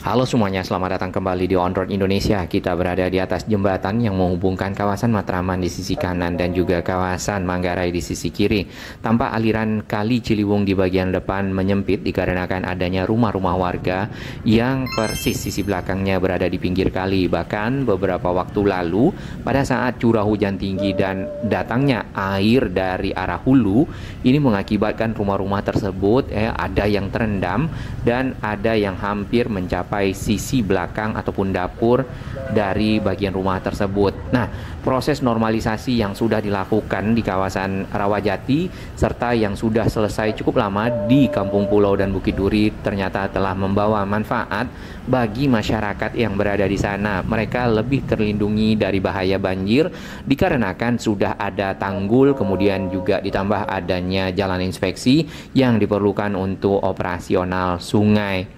Halo semuanya, selamat datang kembali di On Road Indonesia. Kita berada di atas jembatan yang menghubungkan kawasan Matraman di sisi kanan dan juga kawasan Manggarai di sisi kiri. Tampak aliran Kali Ciliwung di bagian depan menyempit dikarenakan adanya rumah-rumah warga yang persis sisi belakangnya berada di pinggir kali. Bahkan beberapa waktu lalu, pada saat curah hujan tinggi dan datangnya air dari arah hulu, ini mengakibatkan rumah-rumah tersebut ada yang terendam dan ada yang hampir mencapai sisi belakang ataupun dapur dari bagian rumah tersebut. Nah, proses normalisasi yang sudah dilakukan di kawasan Rawajati serta yang sudah selesai cukup lama di Kampung Pulau dan Bukit Duri ternyata telah membawa manfaat bagi masyarakat yang berada di sana. Mereka lebih terlindungi dari bahaya banjir dikarenakan sudah ada tanggul, kemudian juga ditambah adanya jalan inspeksi yang diperlukan untuk operasional sungai.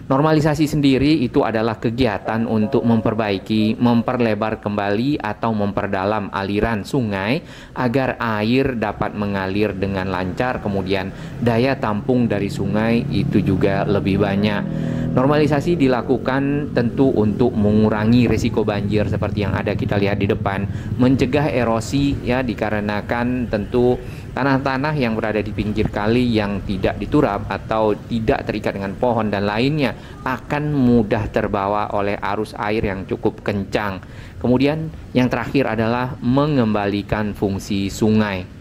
Normalisasi sendiri itu adalah kegiatan untuk memperbaiki, memperlebar kembali atau memperdalam aliran sungai agar air dapat mengalir dengan lancar, kemudian daya tampung dari sungai itu juga lebih banyak. Normalisasi dilakukan tentu untuk mengurangi risiko banjir seperti yang ada kita lihat di depan, mencegah erosi ya dikarenakan tentu tanah-tanah yang berada di pinggir kali yang tidak diturap atau tidak terikat dengan pohon dan lainnya akan mudah terbawa oleh arus air yang cukup kencang. Kemudian yang terakhir adalah mengembalikan fungsi sungai.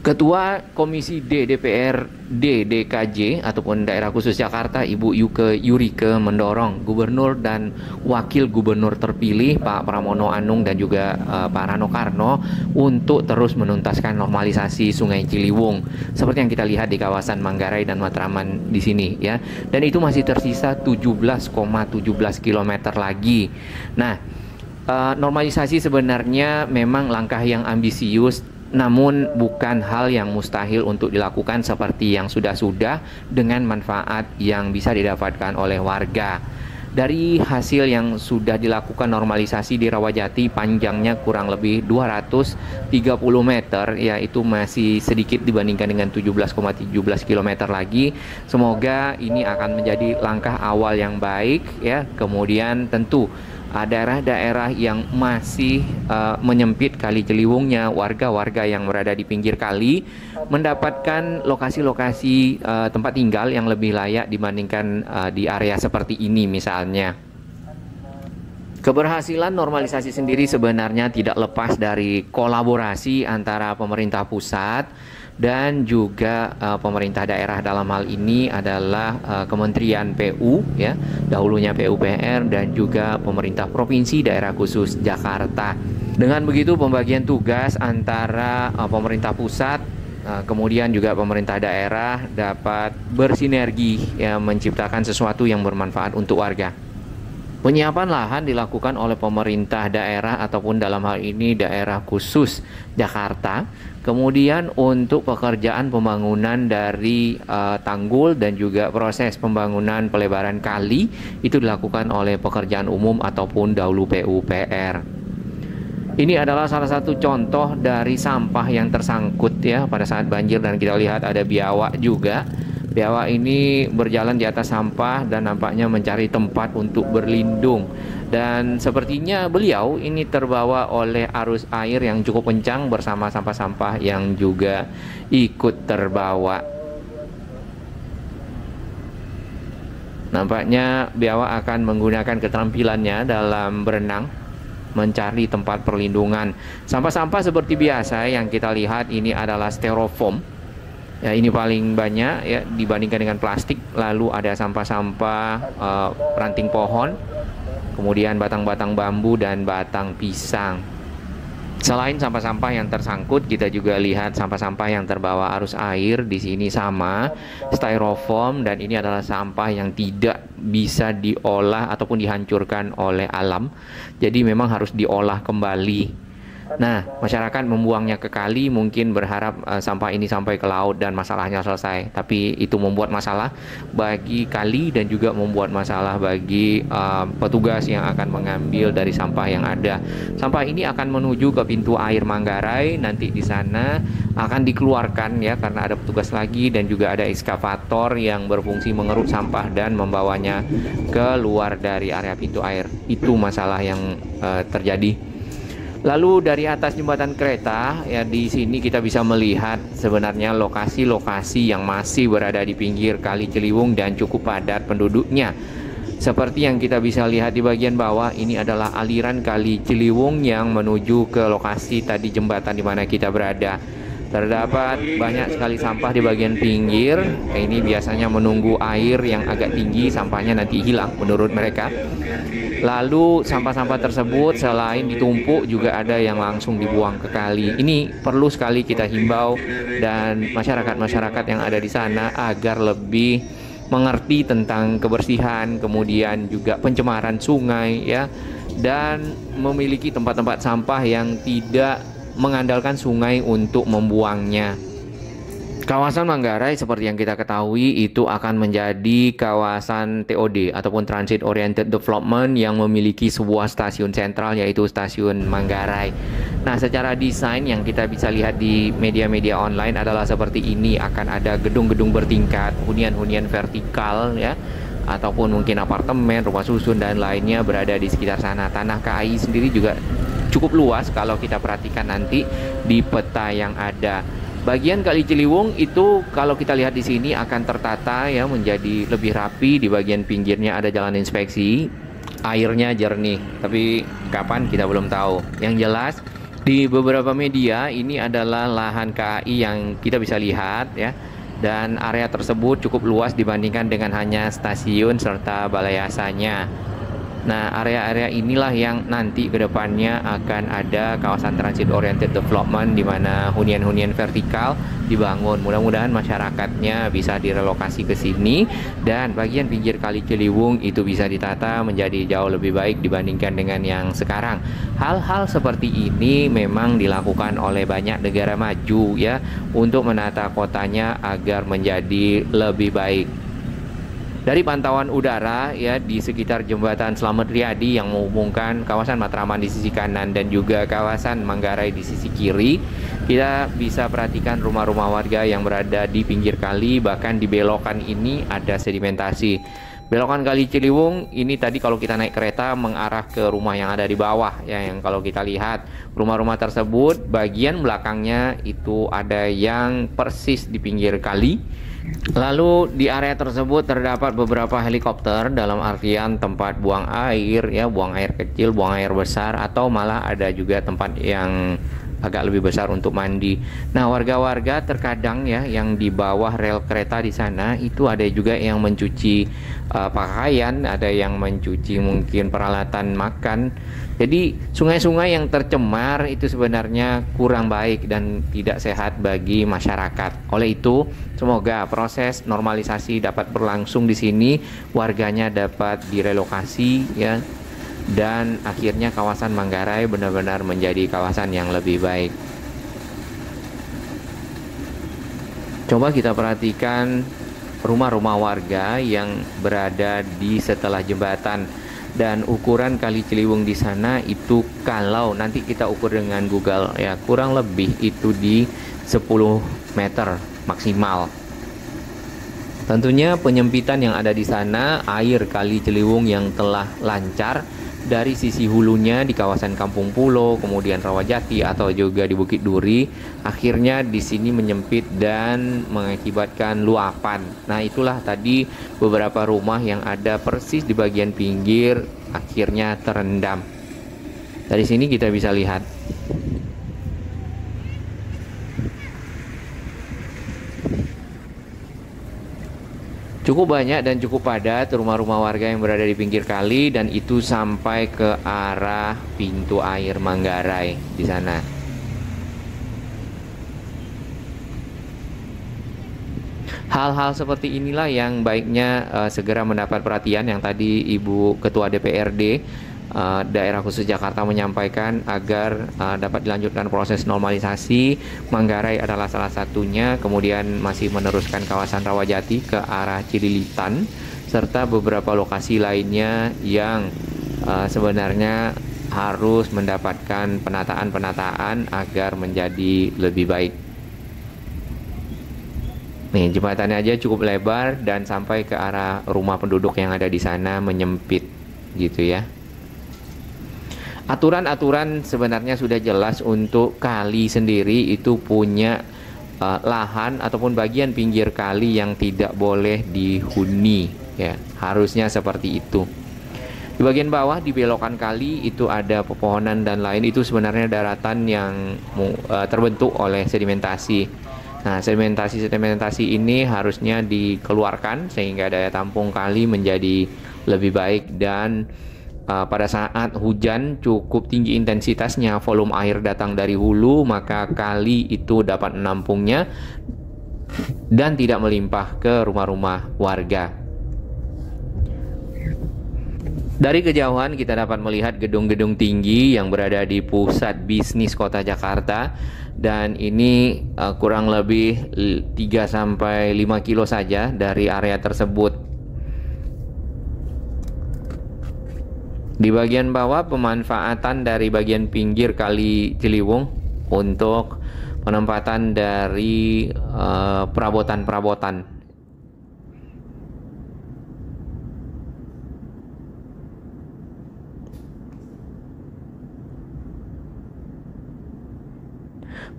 Ketua Komisi D DPRD DKJ ataupun Daerah Khusus Jakarta Ibu Yurike mendorong Gubernur dan Wakil Gubernur terpilih Pak Pramono Anung dan juga Pak Rano Karno untuk terus menuntaskan normalisasi Sungai Ciliwung seperti yang kita lihat di kawasan Manggarai dan Matraman di sini ya. Dan itu masih tersisa 17,17 km lagi. Nah, normalisasi sebenarnya memang langkah yang ambisius, namun bukan hal yang mustahil untuk dilakukan seperti yang sudah-sudah dengan manfaat yang bisa didapatkan oleh warga. Dari hasil yang sudah dilakukan normalisasi di Rawajati panjangnya kurang lebih 230 meter, yaitu masih sedikit dibandingkan dengan 17,17 km lagi. Semoga ini akan menjadi langkah awal yang baik ya. Kemudian tentu daerah-daerah yang masih menyempit Kali Ciliwungnya, warga-warga yang berada di pinggir kali mendapatkan lokasi-lokasi tempat tinggal yang lebih layak dibandingkan di area seperti ini misalnya. Keberhasilan normalisasi sendiri sebenarnya tidak lepas dari kolaborasi antara pemerintah pusat dan juga pemerintah daerah. Dalam hal ini adalah Kementerian PU ya, dahulunya PUPR, dan juga pemerintah provinsi daerah khusus Jakarta. Dengan begitu pembagian tugas antara pemerintah pusat kemudian juga pemerintah daerah dapat bersinergi ya, menciptakan sesuatu yang bermanfaat untuk warga. Penyiapan lahan dilakukan oleh pemerintah daerah ataupun dalam hal ini daerah khusus Jakarta. Kemudian untuk pekerjaan pembangunan dari tanggul dan juga proses pembangunan pelebaran kali itu dilakukan oleh pekerjaan umum ataupun dahulu PUPR. Ini adalah salah satu contoh dari sampah yang tersangkut ya pada saat banjir, dan kita lihat ada biawak juga. Biawak ini berjalan di atas sampah dan nampaknya mencari tempat untuk berlindung. Dan sepertinya beliau ini terbawa oleh arus air yang cukup kencang bersama sampah-sampah yang juga ikut terbawa. Nampaknya biawak akan menggunakan keterampilannya dalam berenang mencari tempat perlindungan. Sampah-sampah seperti biasa yang kita lihat ini adalah styrofoam. Ya, ini paling banyak ya dibandingkan dengan plastik. Lalu ada sampah-sampah ranting pohon, kemudian batang-batang bambu dan batang pisang. Selain sampah-sampah yang tersangkut, kita juga lihat sampah-sampah yang terbawa arus air di sini sama styrofoam, dan ini adalah sampah yang tidak bisa diolah ataupun dihancurkan oleh alam. Jadi memang harus diolah kembali. Nah, masyarakat membuangnya ke kali mungkin berharap sampah ini sampai ke laut dan masalahnya selesai. Tapi itu membuat masalah bagi kali dan juga membuat masalah bagi petugas yang akan mengambil dari sampah yang ada. Sampah ini akan menuju ke pintu air Manggarai. Nanti di sana akan dikeluarkan ya, karena ada petugas lagi dan juga ada ekskavator yang berfungsi mengeruk sampah dan membawanya keluar dari area pintu air. Itu masalah yang terjadi. Lalu dari atas jembatan kereta ya, di sini kita bisa melihat sebenarnya lokasi-lokasi yang masih berada di pinggir Kali Ciliwung dan cukup padat penduduknya. Seperti yang kita bisa lihat di bagian bawah, ini adalah aliran Kali Ciliwung yang menuju ke lokasi tadi jembatan di mana kita berada. Terdapat banyak sekali sampah di bagian pinggir. Ini biasanya menunggu air yang agak tinggi, sampahnya nanti hilang menurut mereka. Lalu sampah-sampah tersebut selain ditumpuk juga ada yang langsung dibuang ke kali. Ini perlu sekali kita himbau dan masyarakat-masyarakat yang ada di sana agar lebih mengerti tentang kebersihan, kemudian juga pencemaran sungai ya, dan memiliki tempat-tempat sampah yang tidak mengandalkan sungai untuk membuangnya. Kawasan Manggarai seperti yang kita ketahui itu akan menjadi kawasan TOD ataupun Transit Oriented Development yang memiliki sebuah stasiun sentral, yaitu stasiun Manggarai. Nah, secara desain yang kita bisa lihat di media-media online adalah seperti ini. Akan ada gedung-gedung bertingkat, hunian-hunian vertikal ya, ataupun mungkin apartemen, rumah susun dan lainnya berada di sekitar sana. Tanah KAI sendiri juga cukup luas kalau kita perhatikan nanti di peta yang ada. Bagian Kali Ciliwung itu kalau kita lihat di sini akan tertata ya, menjadi lebih rapi. Di bagian pinggirnya ada jalan inspeksi, airnya jernih, tapi kapan kita belum tahu. Yang jelas di beberapa media ini adalah lahan KAI yang kita bisa lihat ya, dan area tersebut cukup luas dibandingkan dengan hanya stasiun serta balai asanya. Nah, area-area inilah yang nanti kedepannya akan ada kawasan Transit Oriented Development di mana hunian-hunian vertikal dibangun. Mudah-mudahan masyarakatnya bisa direlokasi ke sini dan bagian pinggir Kali Ciliwung itu bisa ditata menjadi jauh lebih baik dibandingkan dengan yang sekarang. Hal-hal seperti ini memang dilakukan oleh banyak negara maju ya, untuk menata kotanya agar menjadi lebih baik. Dari pantauan udara ya di sekitar jembatan Slamet Riyadi yang menghubungkan kawasan Matraman di sisi kanan dan juga kawasan Manggarai di sisi kiri, kita bisa perhatikan rumah-rumah warga yang berada di pinggir kali. Bahkan di belokan ini ada sedimentasi. Belokan Kali Ciliwung ini tadi kalau kita naik kereta mengarah ke rumah yang ada di bawah ya, yang kalau kita lihat rumah-rumah tersebut bagian belakangnya itu ada yang persis di pinggir kali. Lalu di area tersebut terdapat beberapa helikopter dalam artian tempat buang air ya, buang air kecil, buang air besar, atau malah ada juga tempat yang agak lebih besar untuk mandi. Nah, warga-warga terkadang ya yang di bawah rel kereta di sana itu ada juga yang mencuci pakaian, ada yang mencuci mungkin peralatan makan. Jadi sungai-sungai yang tercemar itu sebenarnya kurang baik dan tidak sehat bagi masyarakat. Oleh itu, semoga proses normalisasi dapat berlangsung di sini, warganya dapat direlokasi ya, dan akhirnya kawasan Manggarai benar-benar menjadi kawasan yang lebih baik. Coba kita perhatikan rumah-rumah warga yang berada di setelah jembatan, dan ukuran Kali Ciliwung di sana itu kalau nanti kita ukur dengan Google ya, kurang lebih itu di 10 meter maksimal. Tentunya penyempitan yang ada di sana, air Kali Ciliwung yang telah lancar dari sisi hulunya di kawasan Kampung Pulo, kemudian Rawajati atau juga di Bukit Duri, akhirnya di sini menyempit dan mengakibatkan luapan. Nah, itulah tadi beberapa rumah yang ada persis di bagian pinggir akhirnya terendam. Dari sini kita bisa lihat. Cukup banyak dan cukup padat rumah-rumah warga yang berada di pinggir kali, dan itu sampai ke arah pintu air Manggarai di sana. Hal-hal seperti inilah yang baiknya segera mendapat perhatian, yang tadi Ibu Ketua DPRD Daerah khusus Jakarta menyampaikan agar dapat dilanjutkan proses normalisasi. Manggarai adalah salah satunya, kemudian masih meneruskan kawasan Rawajati ke arah Cililitan, serta beberapa lokasi lainnya yang sebenarnya harus mendapatkan penataan-penataan agar menjadi lebih baik. Nih, jembatannya aja cukup lebar dan sampai ke arah rumah penduduk yang ada di sana menyempit gitu ya. Aturan-aturan sebenarnya sudah jelas untuk kali sendiri itu punya lahan ataupun bagian pinggir kali yang tidak boleh dihuni ya. Harusnya seperti itu. Di bagian bawah di belokan kali itu ada pepohonan dan lain, itu sebenarnya daratan yang terbentuk oleh sedimentasi. Nah, sedimentasi ini harusnya dikeluarkan sehingga daya tampung kali menjadi lebih baik, dan pada saat hujan cukup tinggi intensitasnya, volume air datang dari hulu, maka kali itu dapat menampungnya dan tidak melimpah ke rumah-rumah warga. Dari kejauhan kita dapat melihat gedung-gedung tinggi yang berada di pusat bisnis kota Jakarta, dan ini kurang lebih 3-5 kilo saja dari area tersebut. Di bagian bawah pemanfaatan dari bagian pinggir Kali Ciliwung untuk penempatan dari perabotan-perabotan.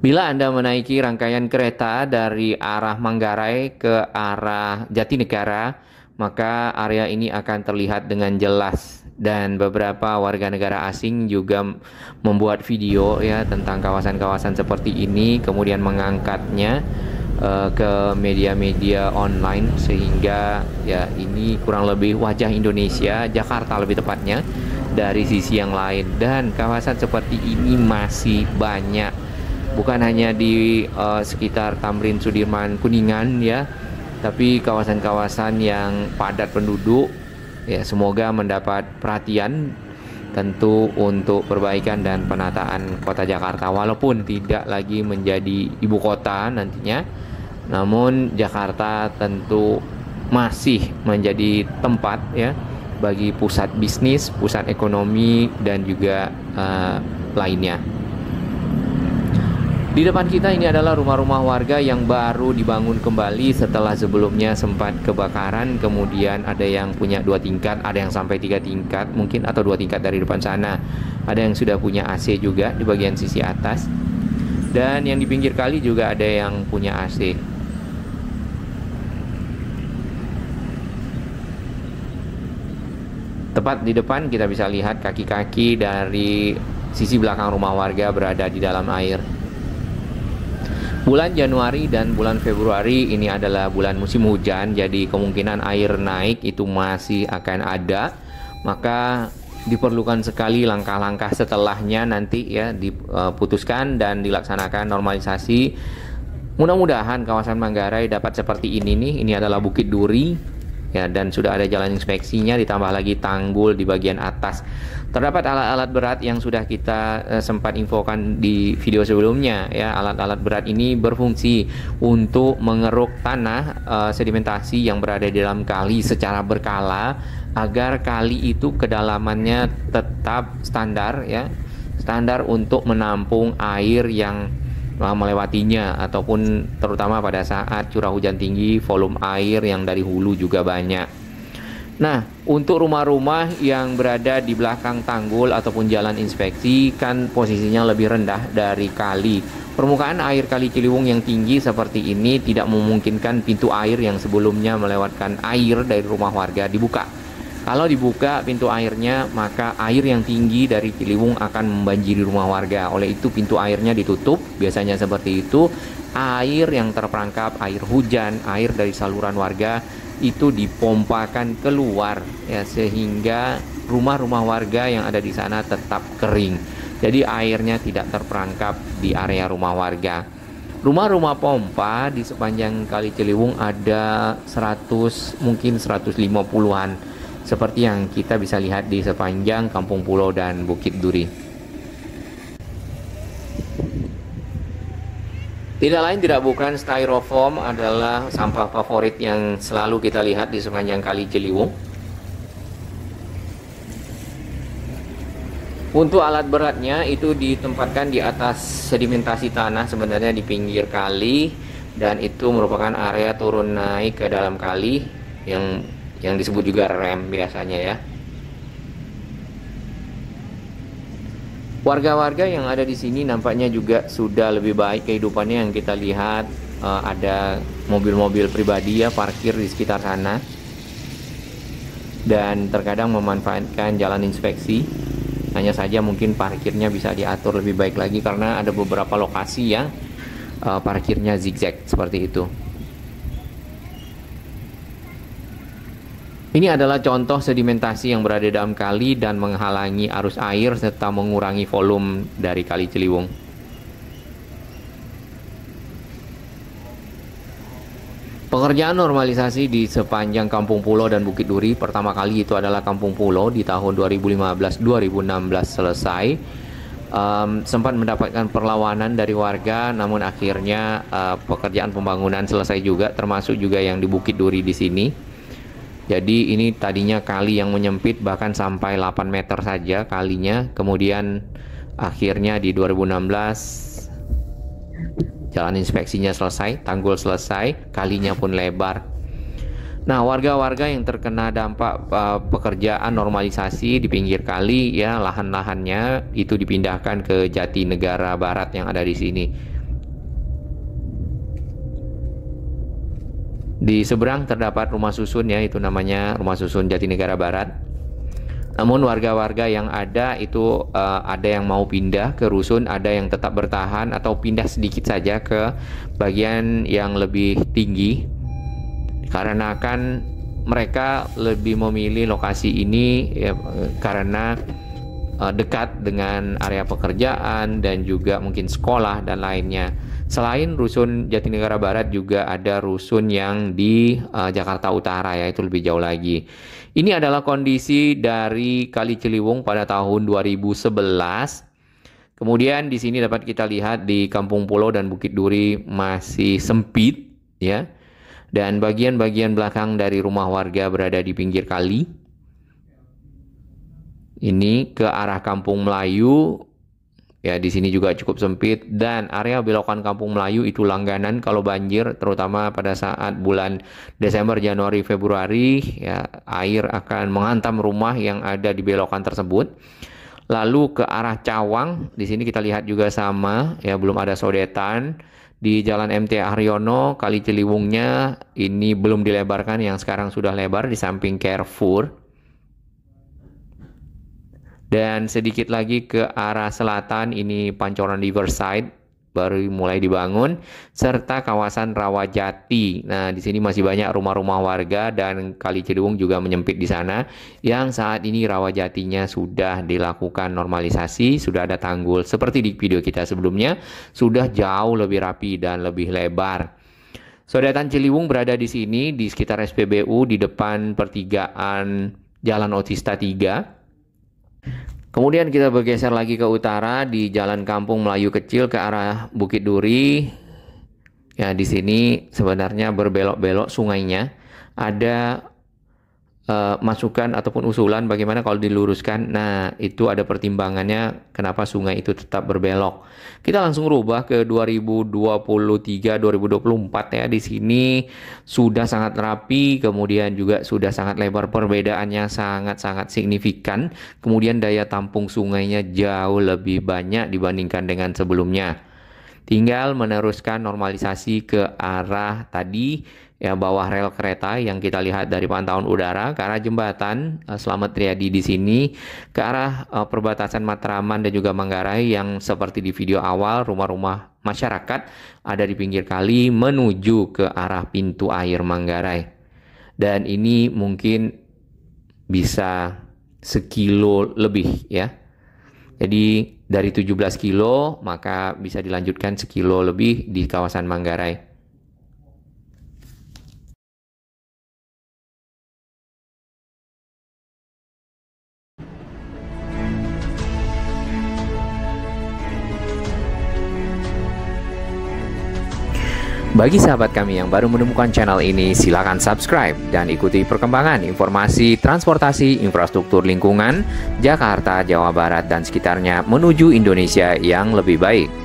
Bila Anda menaiki rangkaian kereta dari arah Manggarai ke arah Jatinegara, maka area ini akan terlihat dengan jelas, dan beberapa warga negara asing juga membuat video ya tentang kawasan-kawasan seperti ini, kemudian mengangkatnya ke media-media online, sehingga ya ini kurang lebih wajah Indonesia, Jakarta lebih tepatnya, dari sisi yang lain. Dan kawasan seperti ini masih banyak, bukan hanya di sekitar Tamrin, Sudirman, Kuningan ya, tapi kawasan-kawasan yang padat penduduk ya, semoga mendapat perhatian tentu untuk perbaikan dan penataan kota Jakarta. Walaupun tidak lagi menjadi ibu kota nantinya, namun Jakarta tentu masih menjadi tempat ya bagi pusat bisnis, pusat ekonomi, dan juga lainnya. Di depan kita ini adalah rumah-rumah warga yang baru dibangun kembali setelah sebelumnya sempat kebakaran. Kemudian ada yang punya 2 tingkat, ada yang sampai 3 tingkat mungkin, atau 2 tingkat dari depan sana. Ada yang sudah punya AC juga di bagian sisi atas, dan yang di pinggir kali juga ada yang punya AC. Tepat di depan kita bisa lihat kaki-kaki dari sisi belakang rumah warga berada di dalam air. Bulan Januari dan bulan Februari ini adalah bulan musim hujan, jadi kemungkinan air naik itu masih akan ada. Maka diperlukan sekali langkah-langkah setelahnya nanti ya diputuskan dan dilaksanakan normalisasi. Mudah-mudahan kawasan Manggarai dapat seperti ini nih. Ini adalah Bukit Duri ya, dan sudah ada jalan inspeksinya, ditambah lagi tanggul di bagian atas. Terdapat alat-alat berat yang sudah kita sempat infokan di video sebelumnya ya. Alat-alat berat ini berfungsi untuk mengeruk tanah sedimentasi yang berada di dalam kali secara berkala, agar kali itu kedalamannya tetap standar ya, standar untuk menampung air yang melewatinya, ataupun terutama pada saat curah hujan tinggi, volume air yang dari hulu juga banyak. Nah, untuk rumah-rumah yang berada di belakang tanggul ataupun jalan inspeksi kan posisinya lebih rendah dari kali. Permukaan air Kali Ciliwung yang tinggi seperti ini tidak memungkinkan pintu air yang sebelumnya melewatkan air dari rumah warga dibuka. Kalau dibuka pintu airnya, maka air yang tinggi dari Ciliwung akan membanjiri rumah warga. Oleh itu pintu airnya ditutup, biasanya seperti itu. Air yang terperangkap, air hujan, air dari saluran warga itu dipompakan keluar ya, sehingga rumah-rumah warga yang ada di sana tetap kering. Jadi airnya tidak terperangkap di area rumah warga. Rumah-rumah pompa di sepanjang Kali Ciliwung ada 100 mungkin 150-an seperti yang kita bisa lihat di sepanjang Kampung Pulau dan Bukit Duri. Tidak lain tidak bukan styrofoam adalah sampah favorit yang selalu kita lihat di sepanjang Kali Ciliwung. Untuk alat beratnya itu ditempatkan di atas sedimentasi tanah sebenarnya di pinggir kali, dan itu merupakan area turun naik ke dalam kali yang disebut juga rem biasanya ya. Warga-warga yang ada di sini nampaknya juga sudah lebih baik kehidupannya. Yang kita lihat ada mobil-mobil pribadi ya parkir di sekitar sana, dan terkadang memanfaatkan jalan inspeksi. Hanya saja mungkin parkirnya bisa diatur lebih baik lagi karena ada beberapa lokasi yang parkirnya zigzag seperti itu. Ini adalah contoh sedimentasi yang berada dalam kali dan menghalangi arus air serta mengurangi volume dari Kali Ciliwung. Pengerjaan normalisasi di sepanjang Kampung Pulau dan Bukit Duri pertama kali itu adalah Kampung Pulau di tahun 2015-2016 selesai. Sempat mendapatkan perlawanan dari warga, namun akhirnya pekerjaan pembangunan selesai juga, termasuk juga yang di Bukit Duri di sini. Jadi ini tadinya kali yang menyempit bahkan sampai 8 meter saja kalinya. Kemudian akhirnya di 2016 jalan inspeksinya selesai, tanggul selesai, kalinya pun lebar. Nah, warga-warga yang terkena dampak pekerjaan normalisasi di pinggir kali ya, lahan-lahannya itu dipindahkan ke Jatinegara Barat yang ada di sini. Di seberang terdapat rumah susun ya, itu namanya rumah susun Jatinegara Barat. Namun warga-warga yang ada itu ada yang mau pindah ke rusun, ada yang tetap bertahan atau pindah sedikit saja ke bagian yang lebih tinggi. Karena kan mereka lebih memilih lokasi ini ya, karena dekat dengan area pekerjaan dan juga mungkin sekolah dan lainnya. Selain rusun Jatinegara Barat juga ada rusun yang di Jakarta Utara ya, itu lebih jauh lagi. Ini adalah kondisi dari Kali Ciliwung pada tahun 2011. Kemudian di sini dapat kita lihat di Kampung Pulau dan Bukit Duri masih sempit ya. Dan bagian-bagian belakang dari rumah warga berada di pinggir kali. Ini ke arah Kampung Melayu. Ya, di sini juga cukup sempit, dan area belokan Kampung Melayu itu langganan kalau banjir, terutama pada saat bulan Desember, Januari, Februari, ya air akan menghantam rumah yang ada di belokan tersebut. Lalu ke arah Cawang, di sini kita lihat juga sama, ya belum ada sodetan. Di Jalan MT Haryono, Kali Ciliwungnya ini belum dilebarkan, yang sekarang sudah lebar di samping Carrefour. Dan sedikit lagi ke arah selatan, ini Pancoran Riverside baru mulai dibangun, serta kawasan Rawajati. Nah, di sini masih banyak rumah-rumah warga dan Kali Ciliwung juga menyempit di sana. Yang saat ini Rawajatinya sudah dilakukan normalisasi, sudah ada tanggul. Seperti di video kita sebelumnya, sudah jauh lebih rapi dan lebih lebar. Sodetan Ciliwung berada di sini di sekitar SPBU di depan pertigaan Jalan Otista 3. Kemudian kita bergeser lagi ke utara di Jalan Kampung Melayu Kecil ke arah Bukit Duri. Ya, di sini sebenarnya berbelok-belok sungainya. Ada masukan ataupun usulan bagaimana kalau diluruskan. Nah, itu ada pertimbangannya kenapa sungai itu tetap berbelok. Kita langsung rubah ke 2023-2024 ya. Di sini sudah sangat rapi, kemudian juga sudah sangat lebar, perbedaannya sangat-sangat signifikan. Kemudian daya tampung sungainya jauh lebih banyak dibandingkan dengan sebelumnya. Tinggal meneruskan normalisasi ke arah tadi ya, bawah rel kereta yang kita lihat dari pantauan udara ke arah jembatan Slamet Riyadi di sini, ke arah perbatasan Matraman dan juga Manggarai yang seperti di video awal rumah-rumah masyarakat ada di pinggir kali menuju ke arah pintu air Manggarai. Dan ini mungkin bisa sekilo lebih ya. Jadi dari 17 kilo maka bisa dilanjutkan sekilo lebih di kawasan Manggarai. Bagi sahabat kami yang baru menemukan channel ini, silakan subscribe dan ikuti perkembangan informasi transportasi, infrastruktur lingkungan, Jakarta, Jawa Barat, dan sekitarnya menuju Indonesia yang lebih baik.